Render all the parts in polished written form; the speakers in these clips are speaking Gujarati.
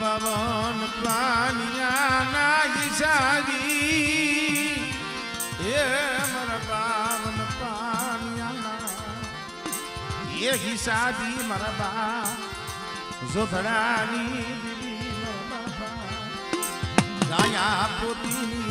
બાવન પ્રાણિયાના હિસાજી એ મારા બાવન પ્રાણિયાના એ હિસાજી મારા બા જોધડાની દીદી મારા બાપા જાયા પોતીની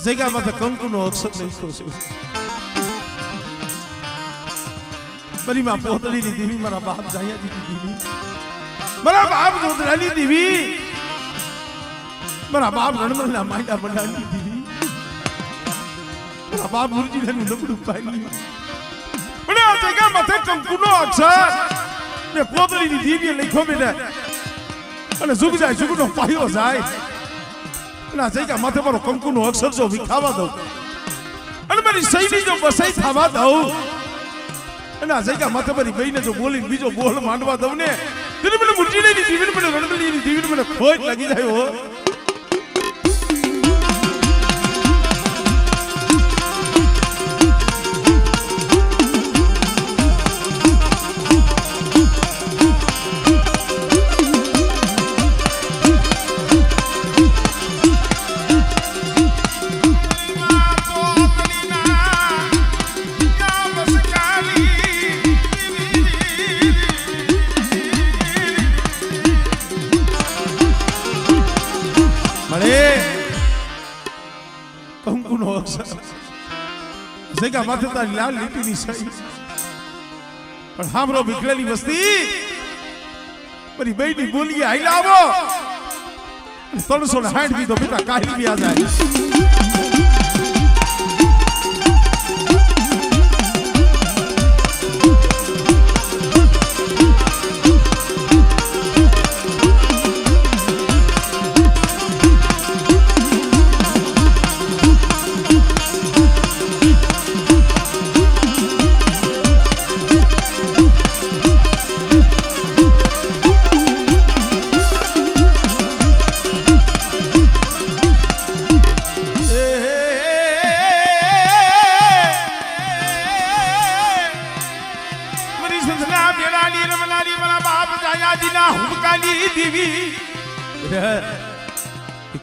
જગ્યામાં તો કંકુનો અક્ષર લખ્યો છે બરીમાં પોતળીની દેવી મારા બાપ જાયાજી દેવી મારા બાપ જોધરાની દેવી મારા બાપ રણમલના માંડા મંડાની દેવી મારા બાપ મુરજીલાનું નબળું પાણી પણ આ જગ્યામાં તો કંકુનો અક્ષર ને પોતળીની દેવીએ લખ્યો બેટા અને જુગ જાય જુગનો પાયો જાય ના જગ્યા માથે મારો કંકુનો અક્ષર જો વિખાવા દઉં અને મારી સૈની જો બસાઈ થવા દઉં અને આ જગ્યા માથે મારી બહેને જો બોલીને બીજો બોલ માંડવા દઉં ને તેને મને મુરજીલાની દીવીને મને રણમલીની દીવીને મને ખોટ લાગી જાય હો જગ્યા માથે તારી લાલ લીટીની સહી પણ હામરો વિખરેલી વસ્તી મારી બેટી બોલીએ હાઈ લાવો 360 વી તો બેટા કાઢી બી આ જાય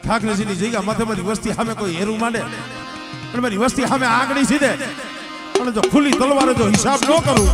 ઠાકરેજીની જગ્યા માથે મારી વસ્તી સામે કોઈ હેરું માંડે અને મારી વસ્તી સામે આંગળી સીધે અને જો ખુલ્લી તલવારે જો હિસાબ ન કરું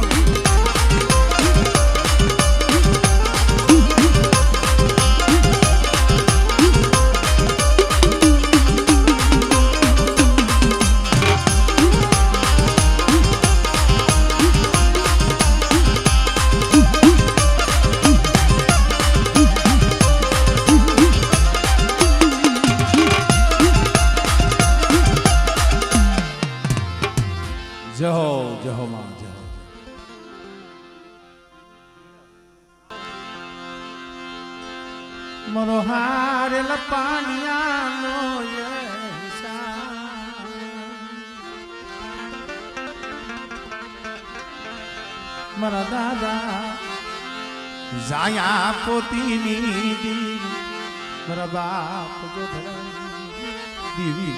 મરો હારેલ પાણિયાનો મારા દાદા જાયા પોતીની દીવી મારા બાપ દીવી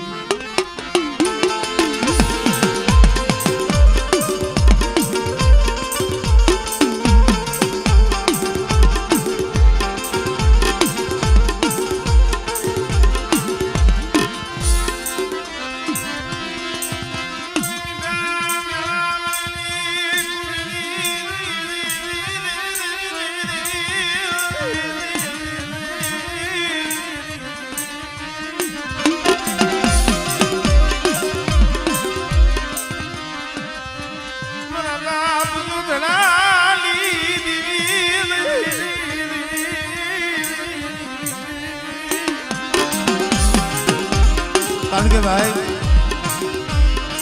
કારણ કે ભાઈ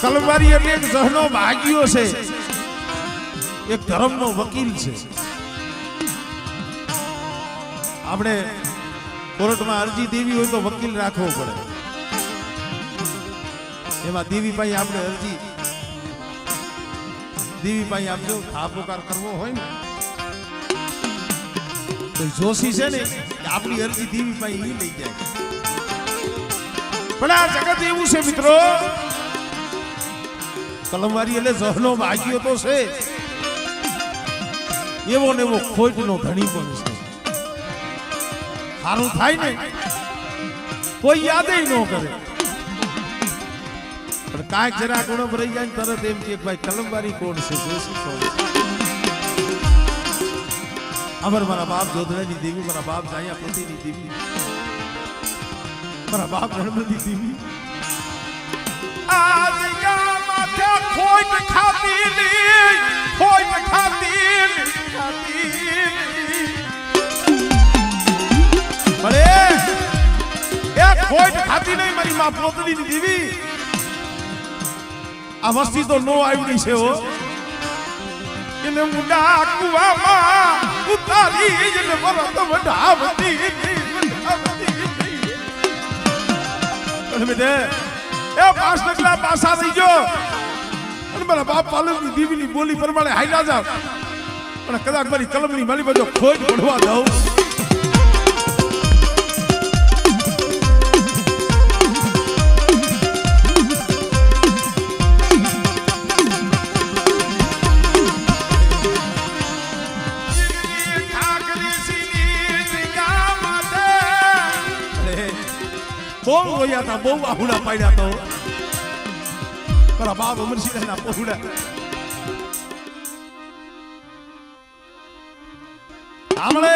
કલમવારી એટલે એક જહનો ભાગ્યો છે, એક ધર્મનો વકીલ છે. આપણે કોર્ટમાં અરજી દેવી હોય તો વકીલ રાખવો પડે. એમાં દેવી પાસે આપણે અરજી દેવી પાસે આપજો થાપોકાર કરવો હોય ને તો જોશી છે ને આપણી અરજી દેવી પાસે ઈ લઈ જાય. પણ આ જગત એવું છે મિત્રો, કલમવારી એટલે જહનો ભાગ્યો તો છે, એવો ને એવો ખોટનો ધણી પણ છે. સારું થાય ને કોઈ યાદ ન કરે, પણ કાંઈક જરા ગુણ ભરાઈ જાય તરત એમ કે ભાઈ કલમવારી કોણ છે, જોશી કોણ છે. અમર મારા બાપ જોધરાની દેવી, મારા બાપ જાયા પોતીની દેવી, મારા બાપ રણબંધી દેવી. ખોટ ખાતી ખોટ ખાતી ભલે એ ખોટ ખાતી નહીં મારી માં પોતડીની દેવી. આ વસ્તી તો નો આવડી છે હો, એને મુંડા કુવામાં ઉતારી જને વરત વઢાવતી અને બેટે એ પાસ નકલા પાસા થઈ ગયો અને મારા બાપ પાલનની દેવીની બોલી પ્રમાણે હાઈલા જાવ, પણ કદાચ મારી કલમની મારી બાજુ ખોટ પડવા દઉં. બહુ રોયા હતા, બહુ આહુડા પાડ્યા તો મારા બાપ અમરસિંહ ના પહોળા. સાંભળે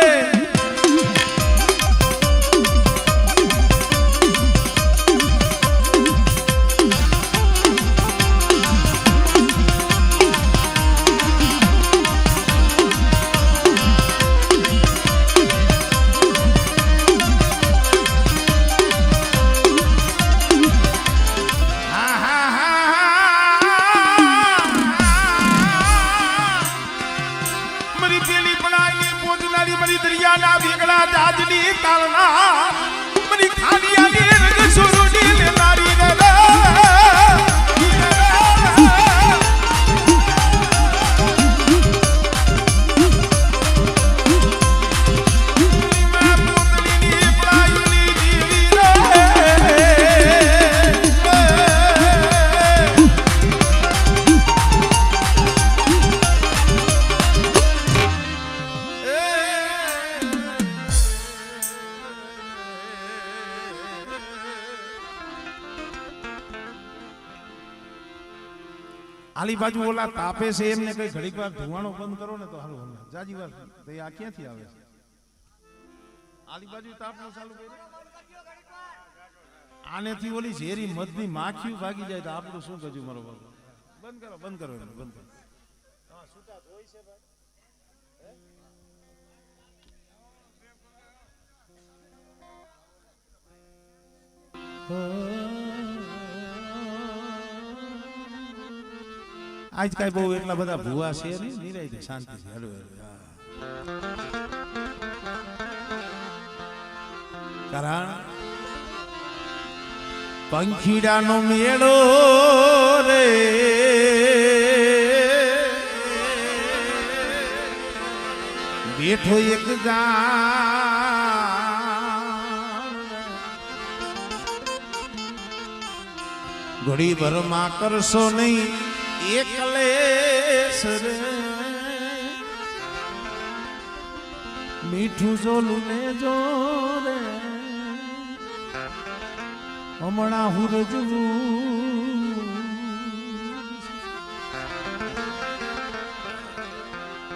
આલી બાજુ ઓલા તાપે છે એમને કઈ ઘડીક વાર ધુવાણો બંધ કરો ને તો હારું. જાજી વાર તો આ ક્યાંથી આવે છે? આલી બાજુ તાપનો ચાલુ કર્યો, આનેથી ઓલી ઝેરી મધની માખીઓ ભાગી જાય તો આપણું શું કરજો મારો બાબુ? બંધ કરો બંધ કરો બંધ કરો. હા છૂટા ધોઈ છે ભાઈ. આજ કઈ બહુ એટલા બધા ભૂવા છે નહીં, નિરાય શાંતિ છે. કારણ પંખીડાનો મેળો રે બેઠો એક ઘડી ભરમાં કરશો નહીં એકલેશ રે, મીઠું જોલું ને જો રે હમણાં હુરજવું.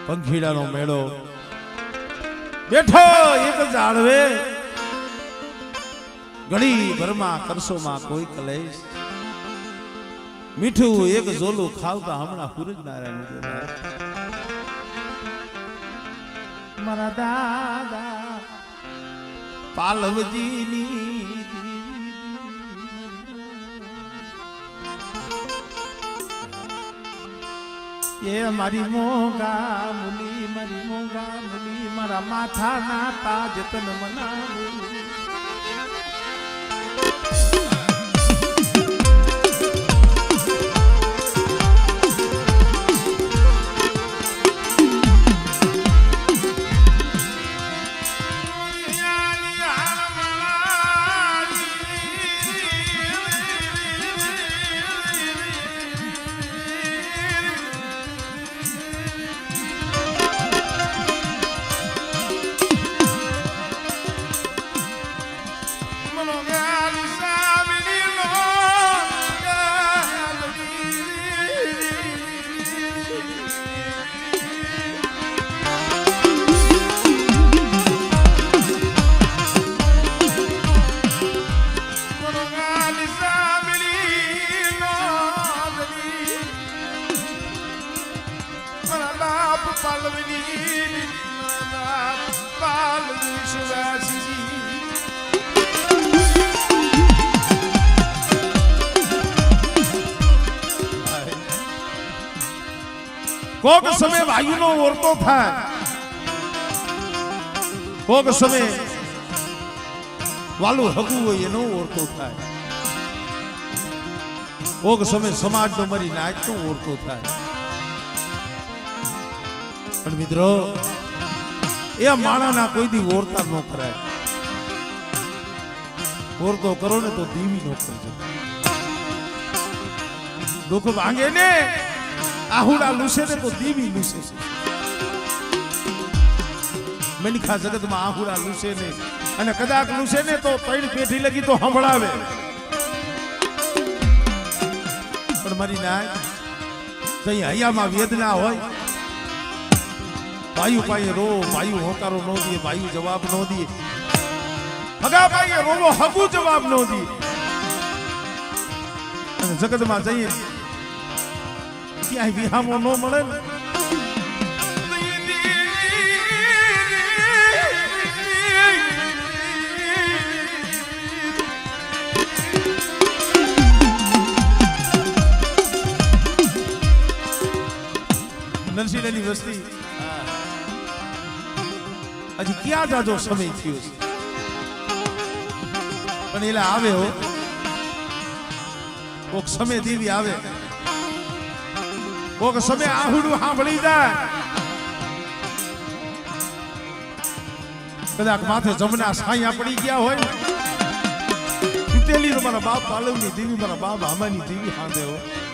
પંખીડાનો મેળો બેઠો એક ઝાડવે ઘડી ભરમાં કરશો માં કોઈ કલેશ, મીઠું એક ઝોલું ખાવતા હમણાં સૂરજ નારાયણ. મારા દાદા પાલવજીની એ મારી મોગા મુની મારા માથાના તાજ તન મનાવું કોક સમય વાયુનો ઓરતો થાય કોક સમય વાલું હગું હોય એનો ઓરતો થાય કોક સમય સમાજનો મરી નાચનો ઓરતો થાય પણ મિત્રો એ માણાના કોઈ દી ઓરતા ન કરાય ઓરતો કરો ને તો દીવી નો કરજો દુઃખ ભાંગે ને આહુડા લૂસે ને તો દીવી લૂસે મનખા જગતમાં આહુડા લૂસે ને અને કદાચ લૂસે ને તો ત્રણ પેઢી લગી તો સંભળાવે પણ મારી નાય તઈ હૈયામાં વેદના હોય ભાઈ પાયે રો ભાઈ હોકારો નો દે ભાઈ જવાબ નો દે હગા પાયે રોવો હગુ જવાબ નો દે અને જગતમાં જઈએ ક્યાંય વિહામો ન મળે ને નરસિંહની વસ્તી હજી ક્યાં જાજો સમય થયો છે પણ એલા આવે હો કોક સમય દેવી આવે કોક સમય આહુડું સાંભળી જાય કદાચ માથે જમના સાયા પડી ગયા હોય તૂટેલી મારા બાપ પાલવની દેવી મારા બાપ આમાની દેવી હાંધે હોય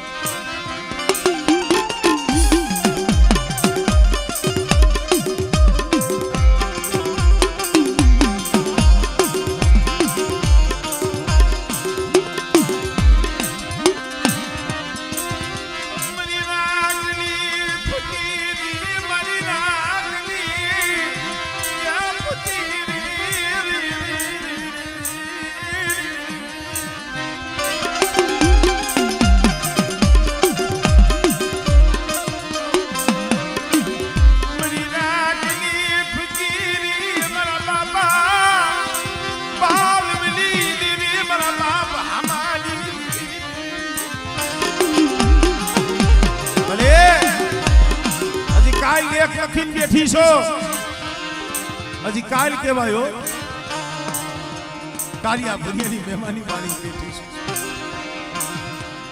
બેઠી છો હજી કાલ કેવાયો કાલિયા ભરિયાની મહેમાની પાણી બેઠી છે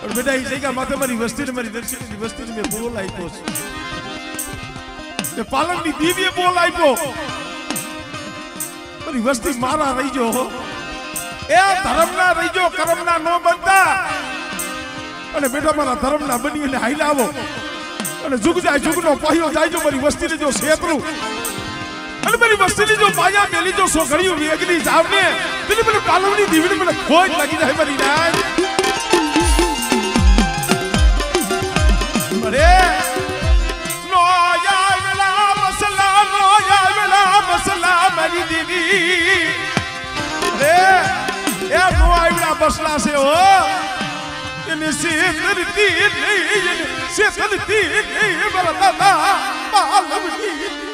પણ બેટા એ જગ્યા માથે મારી વસ્તીને મારી દર્શનની વસ્તીને મેં બોલ આપ્યો છે પાલનની દીવીએ બોલ આપ્યો મારી વસ્તી મારા રહીજો એ ધર્મના રહીજો કર્મના નો બનતા અને બેટા મારા ધર્મના બની એટલે હાઈલાવો અને જુગ જાય જુગનો પાયો જાય જો મારી વસ્તીને જો શેતરું અને મારી વસ્તીની જો માયા મેલી જો સોઘડીઓ વેગની જાવને પેલી મને પાલવની દીવીને મને ખોજ લાગી જાય મારી નાય અરે નો આવેલા મસલા મારી દીવી અરે એ નો આવેલા બસલા છે હો એને સેતરતી નહીં સેતરતી નહીં મારા દાદા પાલવની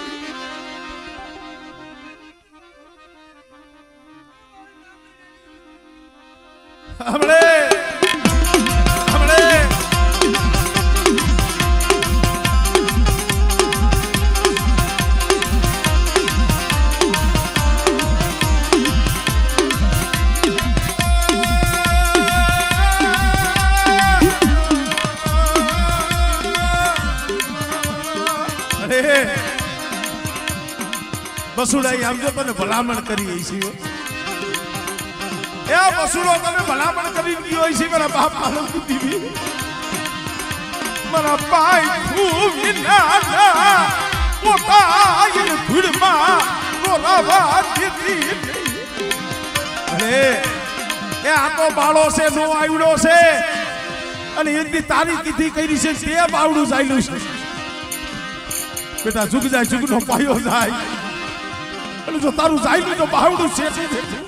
બસુડા આમ જો તને ભલામણ કરી છે એ બસુડો તને ભલામણ કરી ગયો છે મારા બાપ માનવ દીવી મારા ભાઈ વિના પોતા ધૂળમાં રોરાવા દીધી અરે એ આ તો બાળો છે નો આવડો છે અને એની તારી કીધી કરી છે તે બાવડું ચાલ્યું છે બેટા ઝુક જાય ઝુકનો પાયો જાય અને જો તારું ચાલ્યું તો બાવડું છે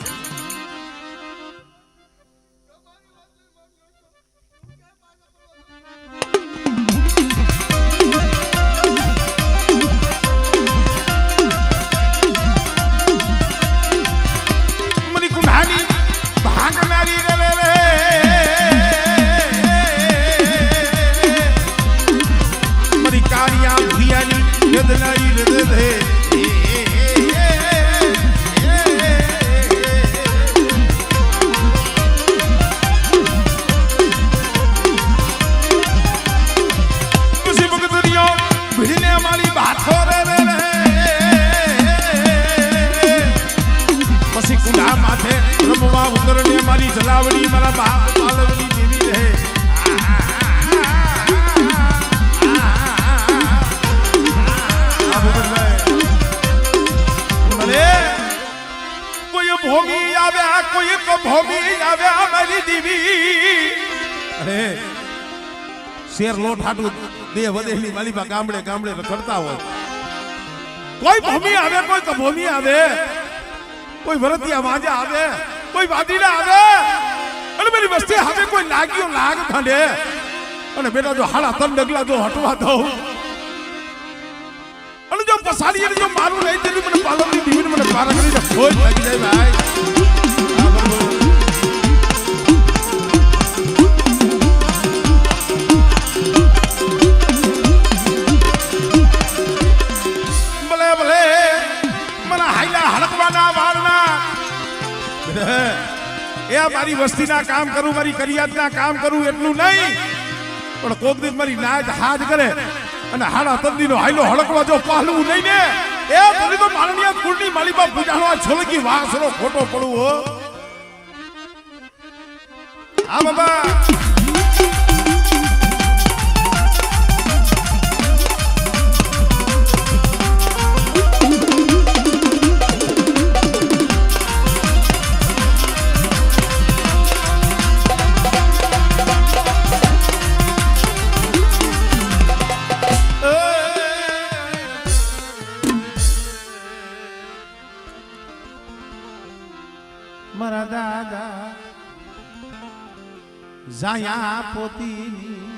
મારી જલાવડી મારા બાપ પાલવડી દેવી રહે કોઈ ભૂમિ આવ્યા કોઈ ભૂમિ આવ્યા મારી દેવી અરે શેર લોટ હાટું દેહ વધેલી માલીમાં ગામડે ગામડે કરતા હોય કોઈ ભૂમિ આવે કોઈ કભૂમિ આવે કોઈ વરતિયા વાંજા આવે કોઈ વાદીડા આવે અને મારી વસ્તી હવે કોઈ લાગ્યો લાગ ખાંડે અને બેટા જો હાડા તન ડગલા જો હટવા દઉં અને જો પસાડી જો મારું લઈ દેલું મને પાલવની દીવીને મને પારા કરી ખોજ લાગી જાય ભાઈ ભલે ભલે મને હાઈલા હડકવાના વાળના એ મારી વસ્તીના કામ કરું મારી કરિયાતના કામ કરું એટલું નહીં પણ કોક દિન મારી નાજ હાજ કરે અને હાડા તંદીનો હાઈલો હડકવા જો પાલવું નહીં ને એ બધી તો માનનીય કુળની માલીમાં પૂજાનો આ છોલકી વાસનો ખોટો પડવું હો આ બાબા મારા દાદા જાયા પોતીની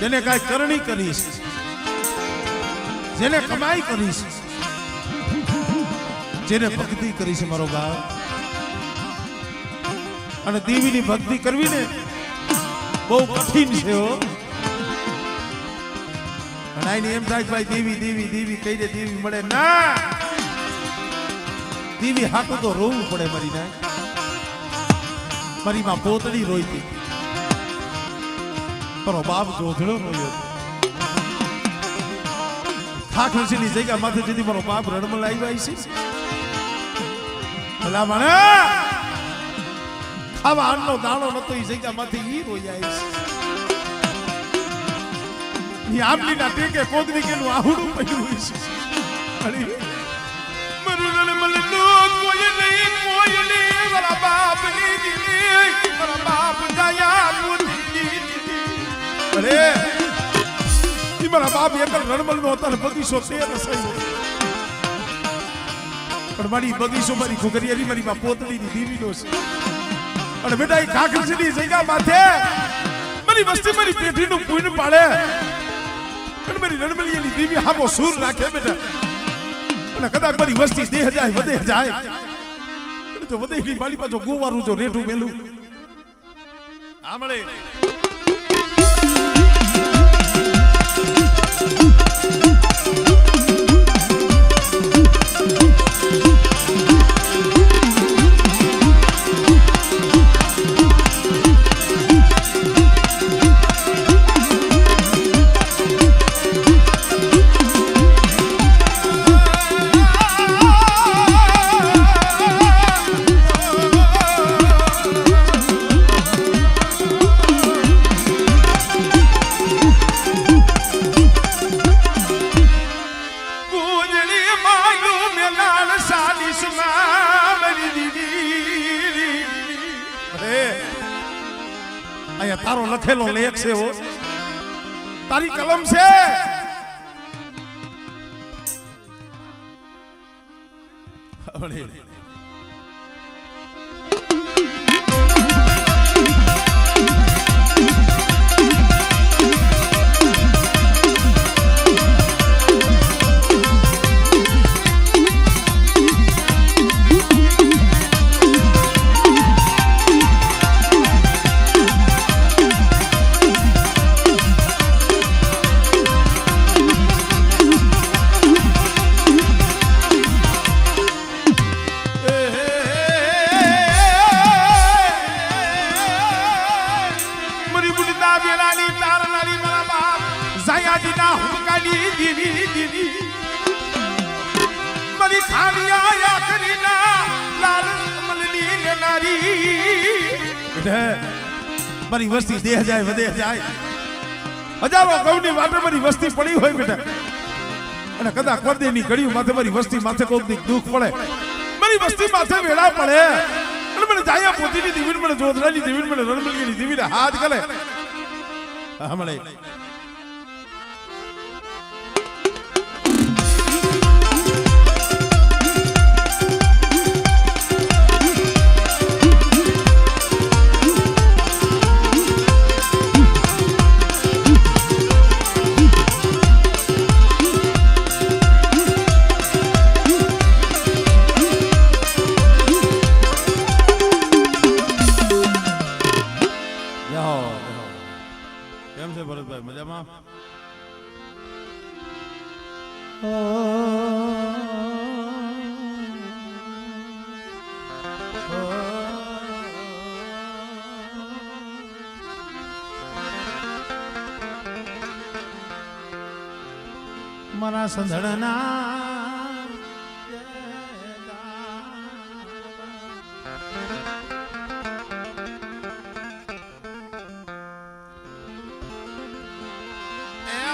જેને કઈ કરણી કરીશ જેને કમાઈ કરીશ જેને ભક્તિ કરી છે મારો બાપ અને દેવીની ભક્તિ કરવી ને બહુ કઠિન છે હો અને એમ થાય ભાઈ દેવી દેવી દેવી કઈ દે દેવી મળે ના દેવી હાટું તો રોવું પડે મારી ના મારી માં પોતડી રોઈતી તારો બાપ જોધડો રોયો ખાખરસીની જગ્યા માથે જતી મારો બાપ રડમલ આવી છે ભલા મને ખાવા અન્નનો દાણો નતો એ જગ્યા માંથી ઈ રોઈ આવી છે આમલી ના ટેકે કોદરી કે નું આહુડું પડ્યું છે અરે મરું રડમલ નો કોઈ નહીં કોઈ નહીં મારા બાપ ની દીદી મારા બાપ જાયા અરે મારા બાપ એકલ રણમલનો અત્યારે બગીચો છે રસાયો પણ મારી બગીચો મારી ઘોઘરિયાની મારી બા પોતડીની દીવીનો છે અને બેટા એ કાકરસીની જગ્યા માથે મારી વસ્તી મારી પેઢીનું પૂન પાડે અને મારી રણમલિયાની દીવી હામો સૂર રાખે બેટા અને કદાચ મારી વસ્તી દેહ જાય વધે જાય તો વધેની મારી પાછો ગોવારું જો રેઠું મેલું આમળે તારો લખેલો લેખ છે હો તારી કલમ છે મારી વસ્તી દેહ જાય વધે જાય હજારો ગૌની વાટે મારી વસ્તી પડી હોય બેટા અને કદાચ પરદેની ઘડીઓ માથે મારી વસ્તી માથે કોઈક દુઃખ પડે મારી વસ્તી માથે વેળા પડે અને મને જાયા પોતીની દીવીને મને જોધરાની દીવીને મને રણમલિયાની દીવીને હાથ કરે હમણે મારા સંધળના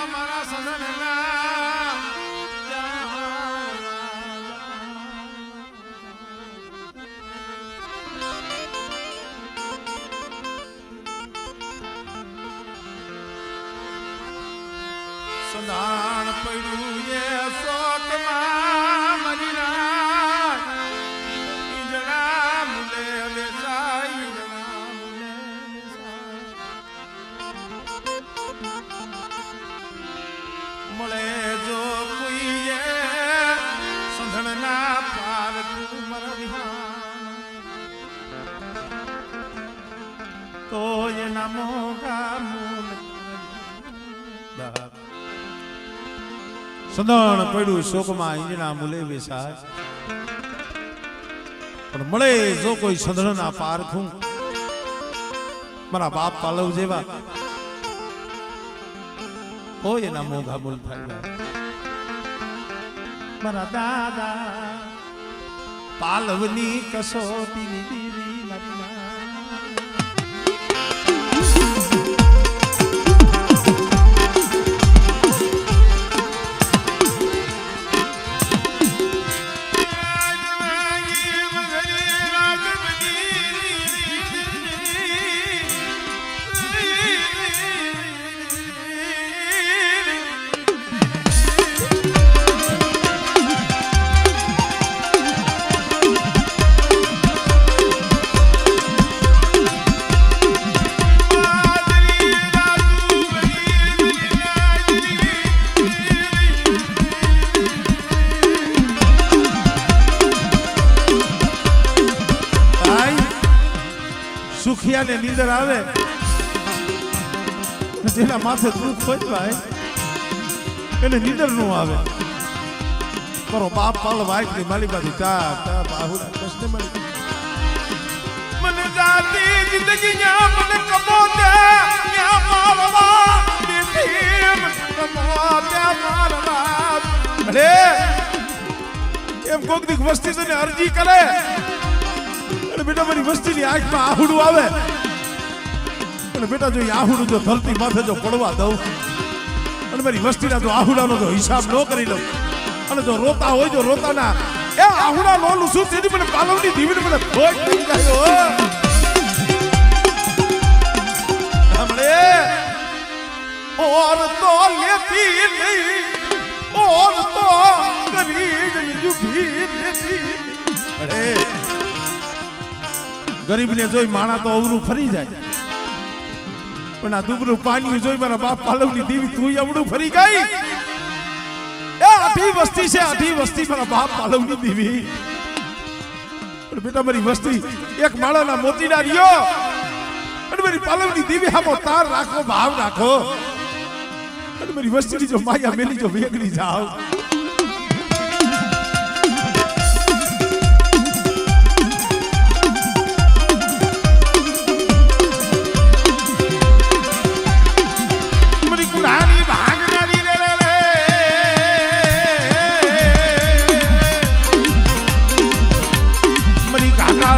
મારા સંધળના સંધાણ પડ્યું એ શોકમાં મરીના ઈજણા મુલે વેસાઈ ઈજણા મુલે મળે જો કોઈએ સંધણના પાર તું મર તો એના મોગા મૂલ સંધાણ પડ્યું શોકમાં ઈંજણા મુલે વેસાય પણ મળે જો કોઈ સંધણના પારખું મારા બાપ પાલવ જેવા હોય એના મોઘા મૂલ થાય મારા દાદા પાલવની કસોટીની દીવી મારી વસ્તિયાને નીંદર આવે જેના માથે દુઃખ હોય ભાઈ એને નીંદર નું આવે કરો બાપ પાલ વાઈફ ની માલી બાજુ તા બાહુડા કૃષ્ણ મળી મને જાતી જિંદગી યા મને કમો દે યા મારવા દેતી કમો દે મારવા અરે એમ કોક દીક વસ્તી તને અરજી કરે અને બેટા મારી વસ્તીની આંખમાં આહુડું આવે અને બેટા જો આહુડું જો ધરતી માથે જો પડવા દઉં અને મારી વસ્તીના જો આહુડાનો જો હિસાબ ન કરી લઉં અને જો રોતા હોય જો રોતાના એ આહુડા લોલું શું તેથી મને પાલવની દીવીને મને ખોટ થઈ જાય હમણે ઓર તો લેતી નહીં ઓર તો ગરીબ યુભી લેતી અરે ગરીબને જોઈ માણા તો અવરું ફરી જાય પણ આ દુબરું પાણી જોઈ મારા બાપ પાલવની દેવી તું અવડું ફરી ગઈ એ આઠી વસ્તી છે આઠી વસ્તી મારા બાપ પાલવની દેવી પણ બેટા મારી વસ્તી એક માળાના મોતીડા રહ્યો અને મારી પાલવની દેવી હામો તાર રાખો ભાવ રાખો અને મારી વસ્તીની જો માયા મેલી જો વેગળી જાવ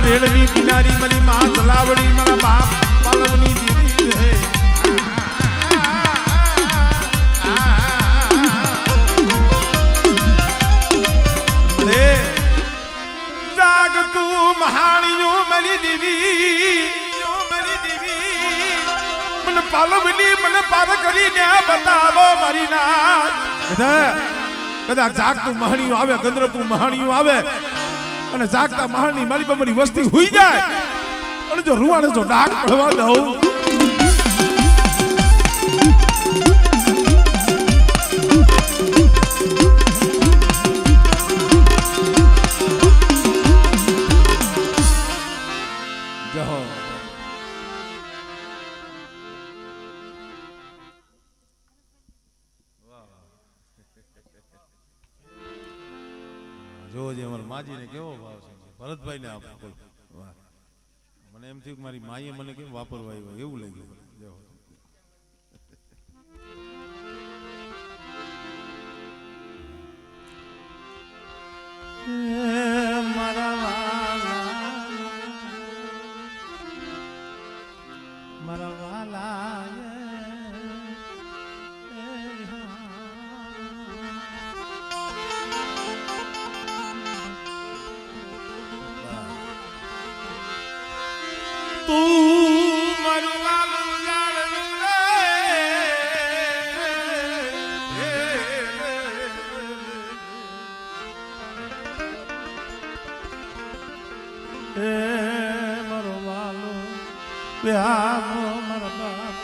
રેલની કિનારી મરી માં તલાવડી મારા બાપ પાલવની દીદી રે રે જાગ તું મહાણીઓ મરી દેવી મને પાલવની મને પાર કરીને બતાવો મારી ના કદાચ જાગતું મહાણીઓ આવે ગંદ્રતું મહાણીઓ આવે અને જાગતા મહાની મારી પર મારી વસ્તી હુઈ જાય અને જો રૂવાને જો ડાક પડવા દઉં જોજે અમાર માજીને કેવો ભાવ છે ભરતભાઈને આપો મને એમ થયું કે મારી માઈએ મને કેમ વાપરવા આવ્યો એવું લાગ્યું મારા વાલા તું મારું લાલું એ મારો વાલો વ્યામો મારા બાપ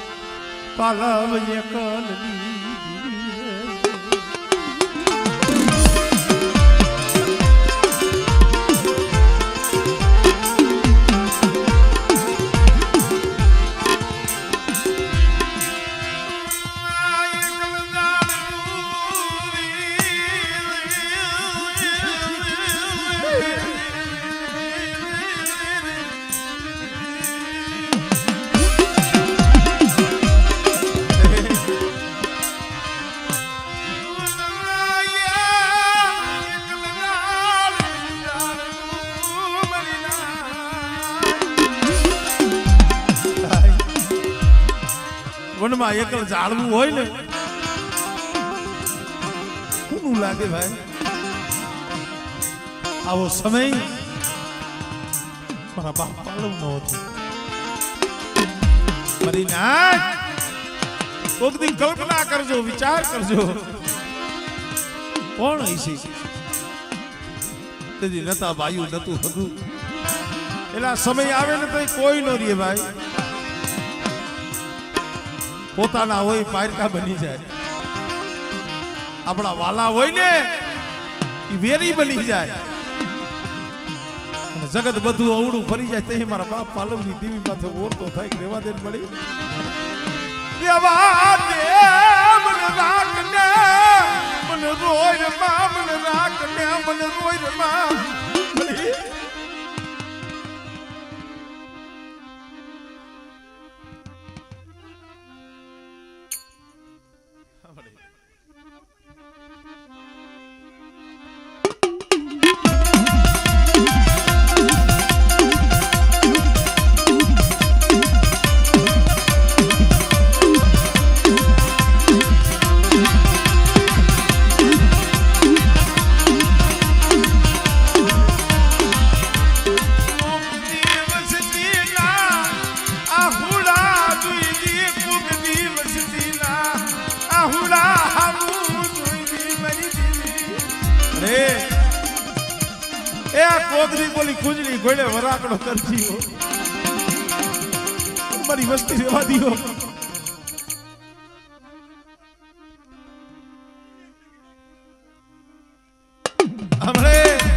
પાલવ એકલની વનમાં એકલ ઝાડવું હોય ને શું લાગે ભાઈ આવો સમય મારા બાપ પાલવ નો હતો મારી નાક કોક દી કલ્પના કરજો વિચાર કરજો કોણ હશે તેથી નતા ભાઈઓ નતું હતું એલા સમય આવે ને તો કોઈ ન રહે ભાઈ પોતાના હોય પારકા બની જાય આપણા વાલા હોય ને એ વેરી બની જાય જગત બધું અવળું ફરી જાય તે મારા બાપ પાલવની દેવી માથે ઓરતો થાય કે રેવા દે મળી રેવા દે મને રાખને મને રોય માં મને રાખને મને રોય માં મળી કોદરી બોલી ખુજલી ગોળે વરાકડો કરજી હો મારી વસ્તી રેવા દીઓ હમણે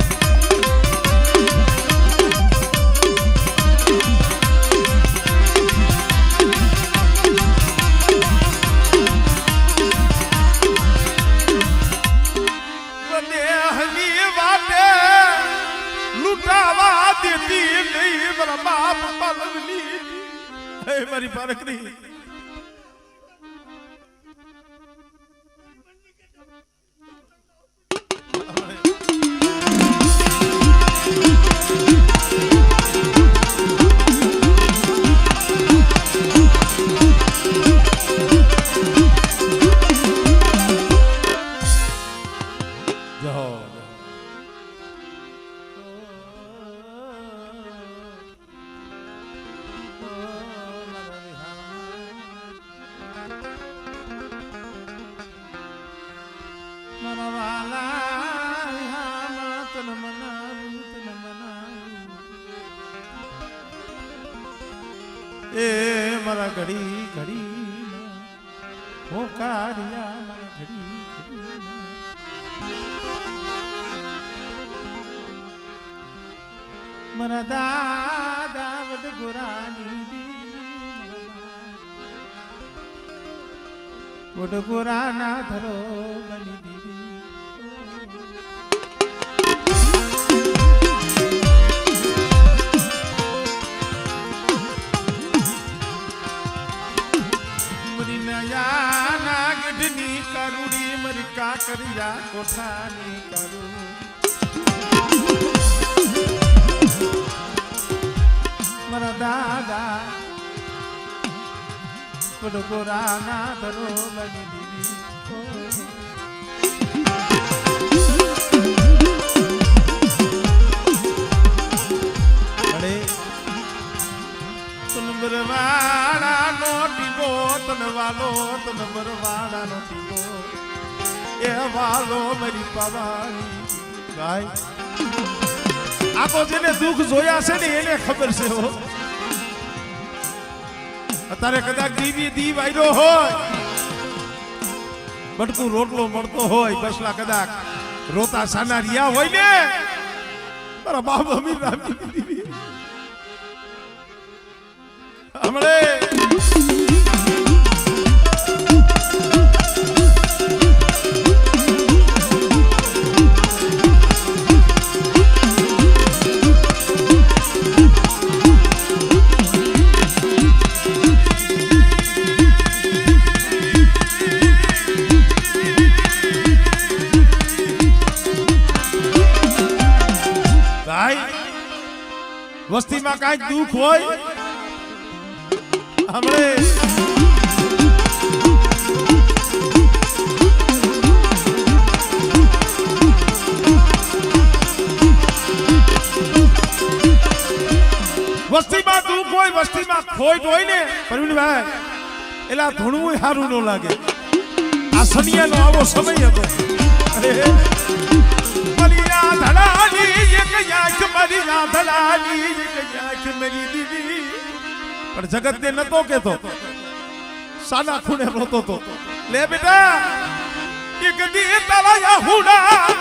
મારી પારકરી એ મારા ઘડી ઘડી હો કારિયા મારા ઘડી ઘડી મારા દાદા વડ ગોરાની વડ ગોરાના ધરો બની દીદી કાકરિયા કોઠાની કરું મારા દાદા ગોરાના ધરો બની દીદી અરે તુનબરવાળા નો ટીબો તનવાલો તુનબરવાળા નો ટીબો એ વાલો મારી પાવાની ગાય આ તો જેને દુઃખ જોયા છે ને એને ખબર છે હો અત્યારે કદાચ દીવ આવ્યો હોય બટકું રોટલો મળતો હોય બસલા કદાચ રોતા સાના રિયા હોય ને મારા બાપ અમીર રામજી દીવી હમણે વસ્તીમાં કાંઈક દુઃખ હોય હમણે વસ્તીમાં દુઃખ હોય વસ્તીમાં ખોટ હોય ને પ્રવીણભાઈ એલા ધૂણવું સારું ન લાગે આ સનિયાનો આવો સમય હતો અરે મલિયા ધડાની એક યાક મલિયા ધડાની એક યાક મેરી દીદી પણ જગત ને નતો કેતો સાના ખૂણે રોતો તો લે બેટા એક દી તારા હુડા